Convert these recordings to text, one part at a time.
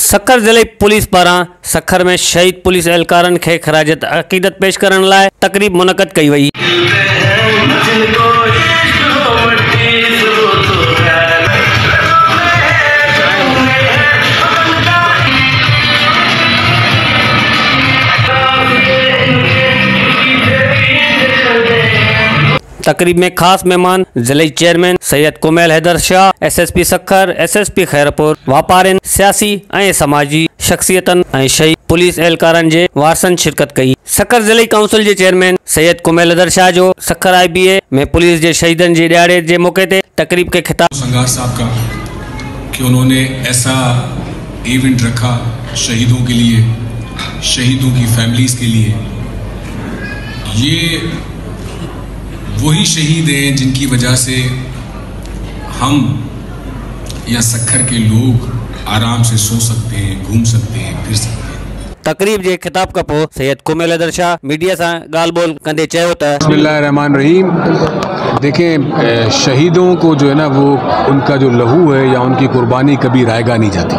सखर ज़िले पुलिस पारां सखर में शहीद पुलिस एहलकारनि खे ख़राज अक़ीदत पेश करण लाइ तक़रीब मुनक़द कई वई। तकरीब में खास मेहमान ज़िले chairman Syed Kumail Haider Shah, SSP Sukkur, SSP Khairpur, वापारिन, सियासी ऐं समाजी शख्सियतन ऐं शहीद पुलिस एहलकारनि जे वारसनि शिरकत कई। सखर ज़िले काउंसिल जे चेयरमैन सैयद कुमैल हैदर शाह जो सखर IBA में पुलिस जे शहीदनि जे ॾियारे जे मौके ते तकरीब के खिताब संगार साहब का कि उन्होंने ऐसा इवेंट रखा शहीदों के लिए, शहीदों की फैमिलीज के लिए। ये वही शहीद हैं जिनकी वजह से हम या सखर के लोग आराम से सो सकते हैं, घूम सकते हैं, फिर सकते हैं। तकरीब जे खिताब का पोइ सैयद कुमैल हैदर शाह मीडिया से गाल बोल कंदे चयो त बिस्मिल्लाहिर्रहमानिर्रहीम। देखें, शहीदों को जो है ना, वो उनका जो लहू है या उनकी कुर्बानी कभी रायगा नहीं जाती।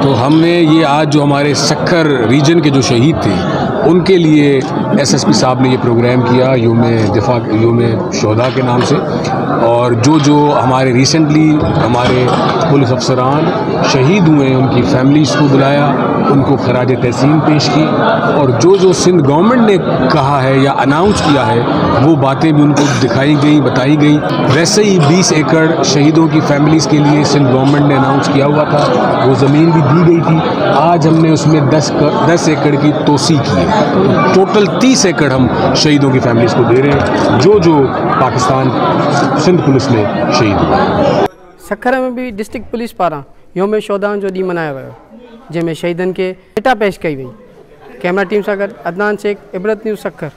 तो हमने ये आज जो हमारे सखर रीजन के जो शहीद थे उनके लिए SSP साहब ने ये प्रोग्राम किया यूम शोहदा के नाम से। और जो हमारे रिसेंटली हमारे पुलिस अफसरान शहीद हुए हैं उनकी फैमिलीज़ को बुलाया, उनको खराज तहसीन पेश की। और जो सिंध गवर्नमेंट ने कहा है या अनाउंस किया है वो बातें भी उनको दिखाई गई, बताई गई। वैसे ही 20 एकड़ शहीदों की फैमिलीज़ के लिए सिंध गवर्नमेंट ने अनाउंस किया हुआ था, वो ज़मीन भी दी गई थी। आज हमने उसमें 10 एकड़ की तोसी की है। टोटल 30 एकड़ हम शहीदों की फैमिलीज़ को दे रहे हैं जो पाकिस्तान सिंध पुलिस में शहीद हुए। सखर में भी डिस्ट्रिक्ट पुलिस पारां योम शोहदा जो ॾींहुं मल्हायो वियो, जंहिंमें शहीदनि खे भेटा पेश कई वई। कैमरा टीम सां गॾु अदनान शेख, इबरत न्यूज़ सखर।